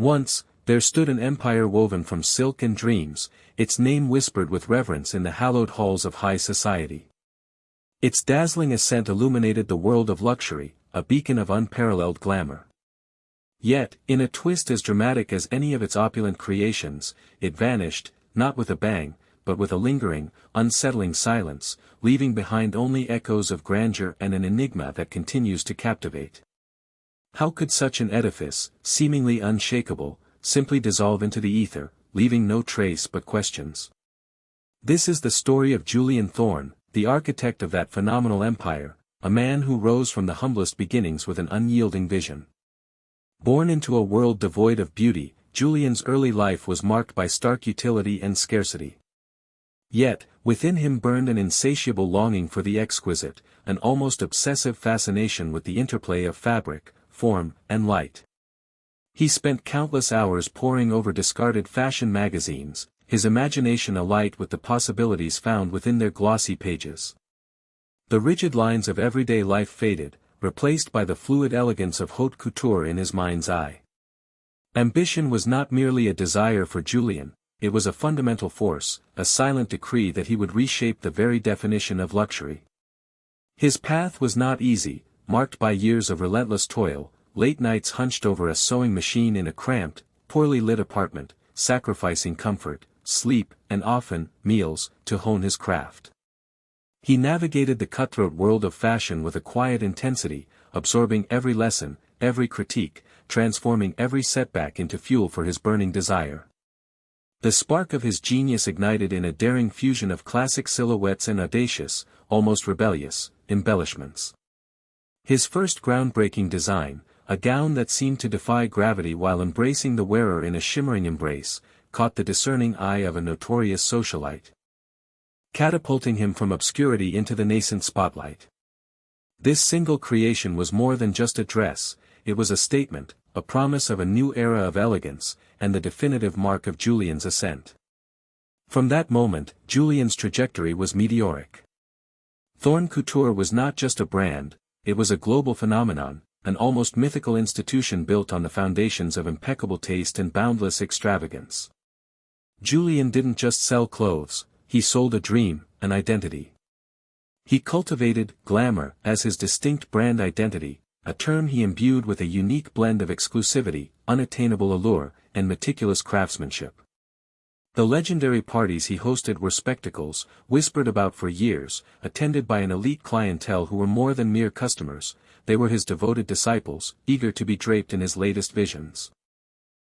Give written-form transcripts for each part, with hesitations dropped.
Once, there stood an empire woven from silk and dreams, its name whispered with reverence in the hallowed halls of high society. Its dazzling ascent illuminated the world of luxury, a beacon of unparalleled glamour. Yet, in a twist as dramatic as any of its opulent creations, it vanished, not with a bang, but with a lingering, unsettling silence, leaving behind only echoes of grandeur and an enigma that continues to captivate. How could such an edifice, seemingly unshakable, simply dissolve into the ether, leaving no trace but questions? This is the story of Julian Thorne, the architect of that phenomenal empire, a man who rose from the humblest beginnings with an unyielding vision. Born into a world devoid of beauty, Julian's early life was marked by stark utility and scarcity. Yet, within him burned an insatiable longing for the exquisite, an almost obsessive fascination with the interplay of fabric, form, and light. He spent countless hours poring over discarded fashion magazines, his imagination alight with the possibilities found within their glossy pages. The rigid lines of everyday life faded, replaced by the fluid elegance of haute couture in his mind's eye. Ambition was not merely a desire for Julian, it was a fundamental force, a silent decree that he would reshape the very definition of luxury. His path was not easy, marked by years of relentless toil, late nights hunched over a sewing machine in a cramped, poorly lit apartment, sacrificing comfort, sleep, and often, meals, to hone his craft. He navigated the cutthroat world of fashion with a quiet intensity, absorbing every lesson, every critique, transforming every setback into fuel for his burning desire. The spark of his genius ignited in a daring fusion of classic silhouettes and audacious, almost rebellious, embellishments. His first groundbreaking design, a gown that seemed to defy gravity while embracing the wearer in a shimmering embrace, caught the discerning eye of a notorious socialite, catapulting him from obscurity into the nascent spotlight. This single creation was more than just a dress, it was a statement, a promise of a new era of elegance, and the definitive mark of Julian's ascent. From that moment, Julian's trajectory was meteoric. Thorne Couture was not just a brand, it was a global phenomenon, an almost mythical institution built on the foundations of impeccable taste and boundless extravagance. Julian didn't just sell clothes, he sold a dream, an identity. He cultivated glamour as his distinct brand identity, a term he imbued with a unique blend of exclusivity, unattainable allure, and meticulous craftsmanship. The legendary parties he hosted were spectacles, whispered about for years, attended by an elite clientele who were more than mere customers, they were his devoted disciples, eager to be draped in his latest visions.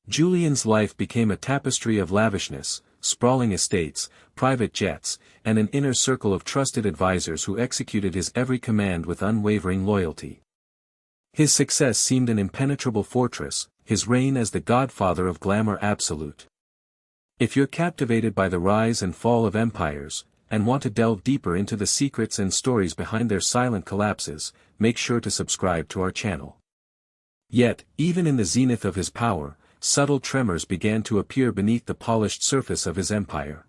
Julian's life became a tapestry of lavishness, sprawling estates, private jets, and an inner circle of trusted advisors who executed his every command with unwavering loyalty. His success seemed an impenetrable fortress, his reign as the godfather of glamour absolute. If you're captivated by the rise and fall of empires, and want to delve deeper into the secrets and stories behind their silent collapses, make sure to subscribe to our channel. Yet, even in the zenith of his power, subtle tremors began to appear beneath the polished surface of his empire.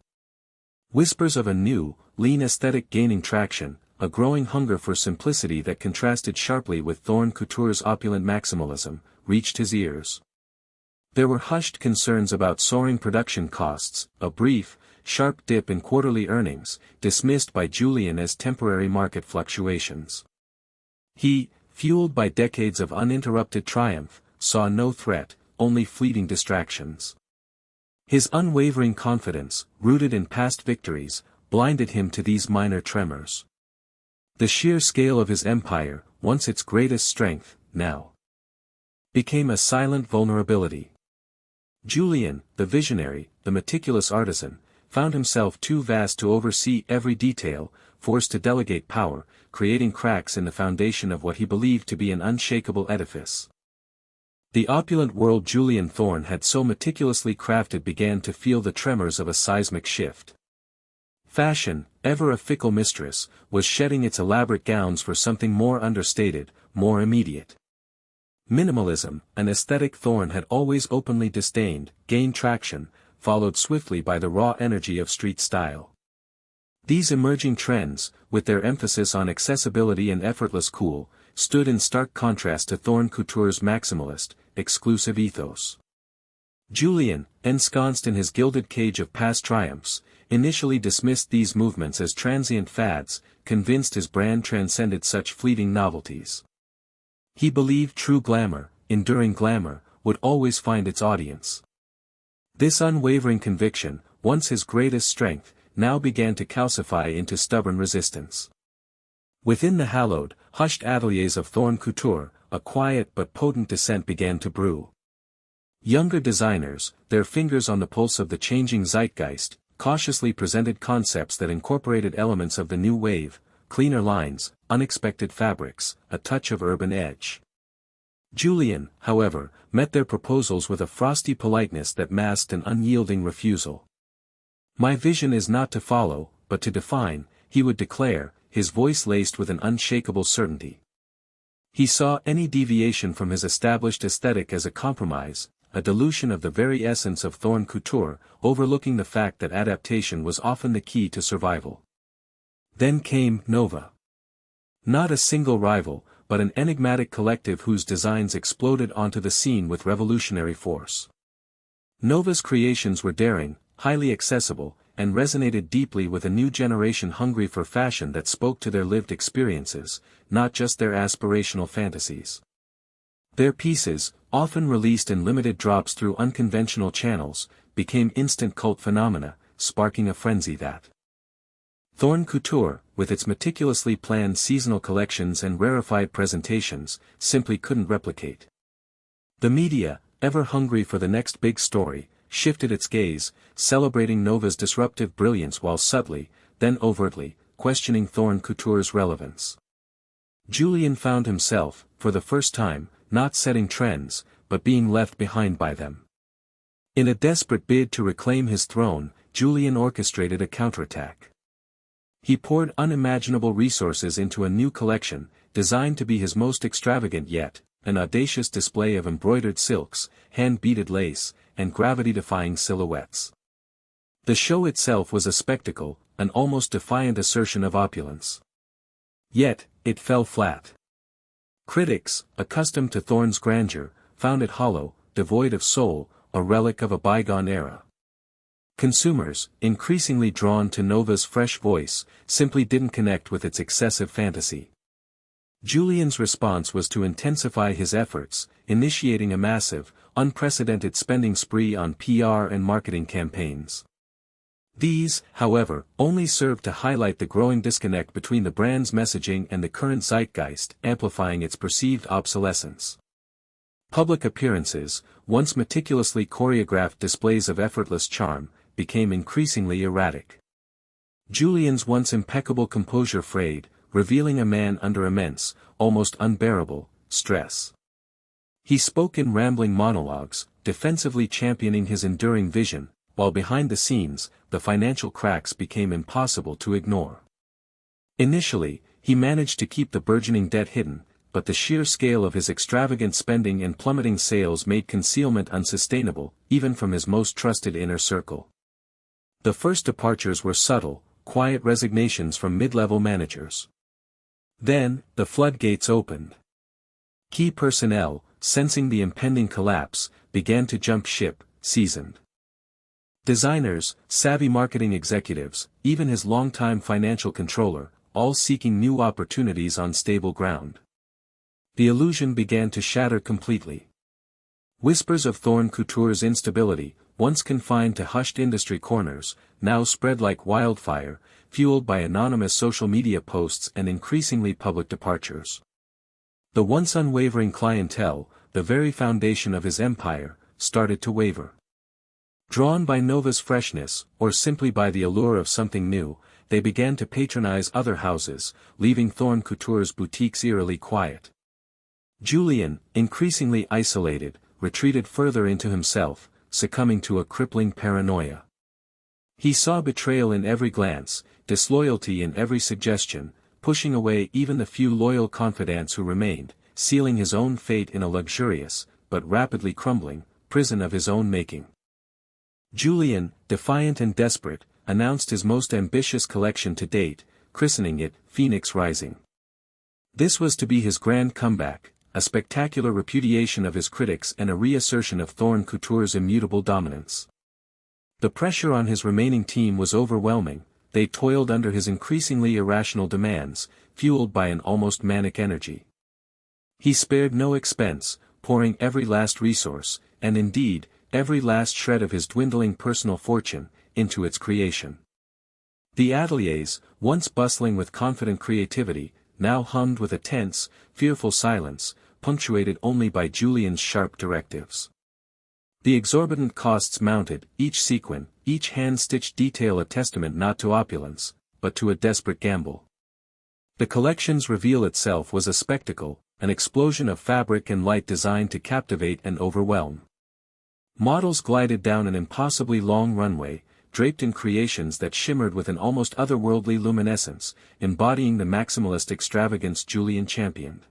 Whispers of a new, lean aesthetic gaining traction, a growing hunger for simplicity that contrasted sharply with Thorne Couture's opulent maximalism, reached his ears. There were hushed concerns about soaring production costs, a brief, sharp dip in quarterly earnings, dismissed by Julian as temporary market fluctuations. He, fueled by decades of uninterrupted triumph, saw no threat, only fleeting distractions. His unwavering confidence, rooted in past victories, blinded him to these minor tremors. The sheer scale of his empire, once its greatest strength, now became a silent vulnerability. Julian, the visionary, the meticulous artisan, found himself too vast to oversee every detail, forced to delegate power, creating cracks in the foundation of what he believed to be an unshakable edifice. The opulent world Julian Thorne had so meticulously crafted began to feel the tremors of a seismic shift. Fashion, ever a fickle mistress, was shedding its elaborate gowns for something more understated, more immediate. Minimalism, an aesthetic Thorne had always openly disdained, gained traction, followed swiftly by the raw energy of street style. These emerging trends, with their emphasis on accessibility and effortless cool, stood in stark contrast to Thorne Couture's maximalist, exclusive ethos. Julien, ensconced in his gilded cage of past triumphs, initially dismissed these movements as transient fads, convinced his brand transcended such fleeting novelties. He believed true glamour, enduring glamour, would always find its audience. This unwavering conviction, once his greatest strength, now began to calcify into stubborn resistance. Within the hallowed, hushed ateliers of Thorn Couture, a quiet but potent dissent began to brew. Younger designers, their fingers on the pulse of the changing zeitgeist, cautiously presented concepts that incorporated elements of the new wave, cleaner lines, unexpected fabrics, a touch of urban edge. Julien, however, met their proposals with a frosty politeness that masked an unyielding refusal. "My vision is not to follow, but to define," he would declare, his voice laced with an unshakable certainty. He saw any deviation from his established aesthetic as a compromise, a dilution of the very essence of Thorn Couture, overlooking the fact that adaptation was often the key to survival. Then came Nova. Not a single rival, but an enigmatic collective whose designs exploded onto the scene with revolutionary force. Nova's creations were daring, highly accessible, and resonated deeply with a new generation hungry for fashion that spoke to their lived experiences, not just their aspirational fantasies. Their pieces, often released in limited drops through unconventional channels, became instant cult phenomena, sparking a frenzy that Thorn Couture, with its meticulously planned seasonal collections and rarefied presentations, simply couldn't replicate. The media, ever hungry for the next big story, shifted its gaze, celebrating Nova's disruptive brilliance while subtly, then overtly, questioning Thorn Couture's relevance. Julien found himself, for the first time, not setting trends, but being left behind by them. In a desperate bid to reclaim his throne, Julien orchestrated a counterattack. He poured unimaginable resources into a new collection, designed to be his most extravagant yet, an audacious display of embroidered silks, hand-beaded lace, and gravity-defying silhouettes. The show itself was a spectacle, an almost defiant assertion of opulence. Yet, it fell flat. Critics, accustomed to Thorn's grandeur, found it hollow, devoid of soul, a relic of a bygone era. Consumers, increasingly drawn to Nova's fresh voice, simply didn't connect with its excessive fantasy. Julien's response was to intensify his efforts, initiating a massive, unprecedented spending spree on PR and marketing campaigns. These, however, only served to highlight the growing disconnect between the brand's messaging and the current zeitgeist, amplifying its perceived obsolescence. Public appearances, once meticulously choreographed displays of effortless charm, became increasingly erratic. Julien's once impeccable composure frayed, revealing a man under immense, almost unbearable, stress. He spoke in rambling monologues, defensively championing his enduring vision, while behind the scenes, the financial cracks became impossible to ignore. Initially, he managed to keep the burgeoning debt hidden, but the sheer scale of his extravagant spending and plummeting sales made concealment unsustainable, even from his most trusted inner circle. The first departures were subtle, quiet resignations from mid-level managers. Then, the floodgates opened. Key personnel, sensing the impending collapse, began to jump ship, seasoned designers, savvy marketing executives, even his longtime financial controller, all seeking new opportunities on stable ground. The illusion began to shatter completely. Whispers of Thorn Couture's instability, once confined to hushed industry corners, now spread like wildfire, fueled by anonymous social media posts and increasingly public departures. The once unwavering clientele, the very foundation of his empire, started to waver. Drawn by Nova's freshness, or simply by the allure of something new, they began to patronize other houses, leaving Thorn Couture's boutiques eerily quiet. Julien, increasingly isolated, retreated further into himself, succumbing to a crippling paranoia. He saw betrayal in every glance, disloyalty in every suggestion, pushing away even the few loyal confidants who remained, sealing his own fate in a luxurious, but rapidly crumbling, prison of his own making. Julien, defiant and desperate, announced his most ambitious collection to date, christening it Phoenix Rising. This was to be his grand comeback, a spectacular repudiation of his critics and a reassertion of Thorne Couture's immutable dominance. The pressure on his remaining team was overwhelming. They toiled under his increasingly irrational demands, fueled by an almost manic energy. He spared no expense, pouring every last resource, and indeed, every last shred of his dwindling personal fortune, into its creation. The ateliers, once bustling with confident creativity, now hummed with a tense, fearful silence, punctuated only by Julien's sharp directives. The exorbitant costs mounted, each sequin, each hand-stitched detail a testament not to opulence, but to a desperate gamble. The collection's reveal itself was a spectacle, an explosion of fabric and light designed to captivate and overwhelm. Models glided down an impossibly long runway, draped in creations that shimmered with an almost otherworldly luminescence, embodying the maximalist extravagance Julien championed.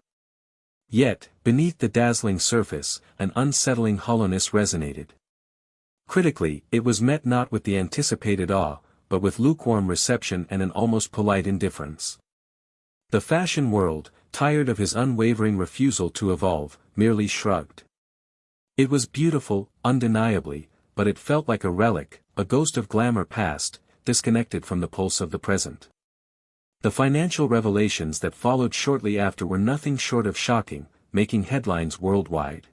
Yet, beneath the dazzling surface, an unsettling hollowness resonated. Critically, it was met not with the anticipated awe, but with lukewarm reception and an almost polite indifference. The fashion world, tired of his unwavering refusal to evolve, merely shrugged. It was beautiful, undeniably, but it felt like a relic, a ghost of glamour past, disconnected from the pulse of the present. The financial revelations that followed shortly after were nothing short of shocking, making headlines worldwide.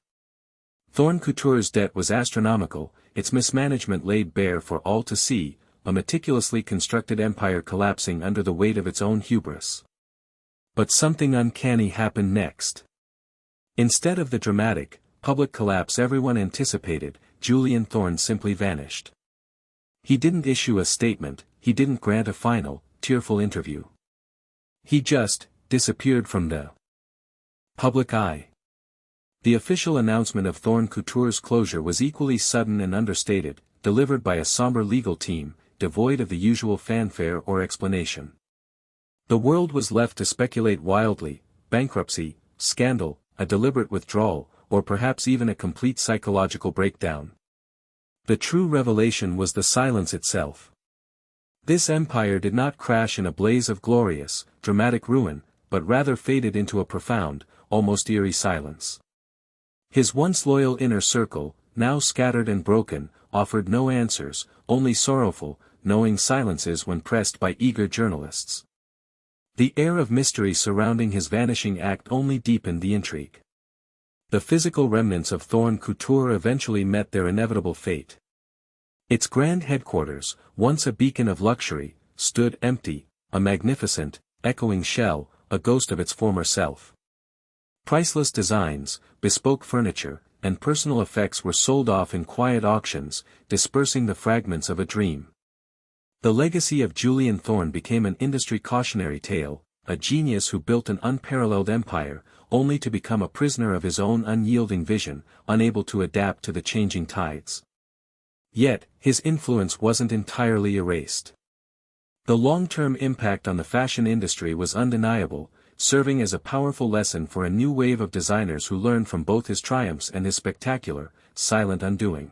Thorne Couture's debt was astronomical, its mismanagement laid bare for all to see, a meticulously constructed empire collapsing under the weight of its own hubris. But something uncanny happened next. Instead of the dramatic, public collapse everyone anticipated, Julien Thorne simply vanished. He didn't issue a statement, he didn't grant a final, tearful interview. He just disappeared from the public eye. The official announcement of Thorne Couture's closure was equally sudden and understated, delivered by a somber legal team, devoid of the usual fanfare or explanation. The world was left to speculate wildly: bankruptcy, scandal, a deliberate withdrawal, or perhaps even a complete psychological breakdown. The true revelation was the silence itself. This empire did not crash in a blaze of glorious, dramatic ruin, but rather faded into a profound, almost eerie silence. His once loyal inner circle, now scattered and broken, offered no answers, only sorrowful, knowing silences when pressed by eager journalists. The air of mystery surrounding his vanishing act only deepened the intrigue. The physical remnants of Thorne Couture eventually met their inevitable fate. Its grand headquarters, once a beacon of luxury, stood empty, a magnificent, echoing shell, a ghost of its former self. Priceless designs, bespoke furniture, and personal effects were sold off in quiet auctions, dispersing the fragments of a dream. The legacy of Julien Thorne became an industry cautionary tale, a genius who built an unparalleled empire, only to become a prisoner of his own unyielding vision, unable to adapt to the changing tides. Yet, his influence wasn't entirely erased. The long-term impact on the fashion industry was undeniable, serving as a powerful lesson for a new wave of designers who learned from both his triumphs and his spectacular, silent undoing.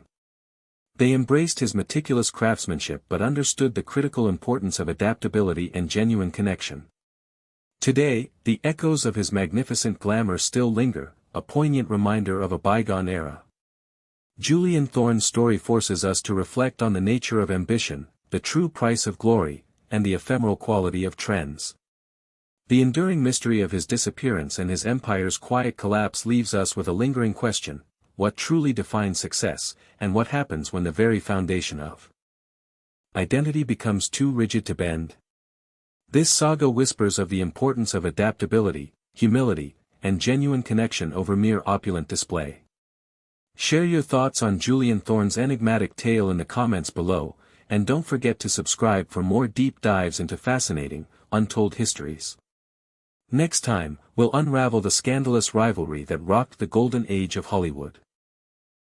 They embraced his meticulous craftsmanship but understood the critical importance of adaptability and genuine connection. Today, the echoes of his magnificent glamour still linger, a poignant reminder of a bygone era. Julien Thorne's story forces us to reflect on the nature of ambition, the true price of glory, and the ephemeral quality of trends. The enduring mystery of his disappearance and his empire's quiet collapse leaves us with a lingering question: what truly defines success, and what happens when the very foundation of identity becomes too rigid to bend? This saga whispers of the importance of adaptability, humility, and genuine connection over mere opulent display. Share your thoughts on Julien Thorne's enigmatic tale in the comments below, and don't forget to subscribe for more deep dives into fascinating, untold histories. Next time, we'll unravel the scandalous rivalry that rocked the golden age of Hollywood.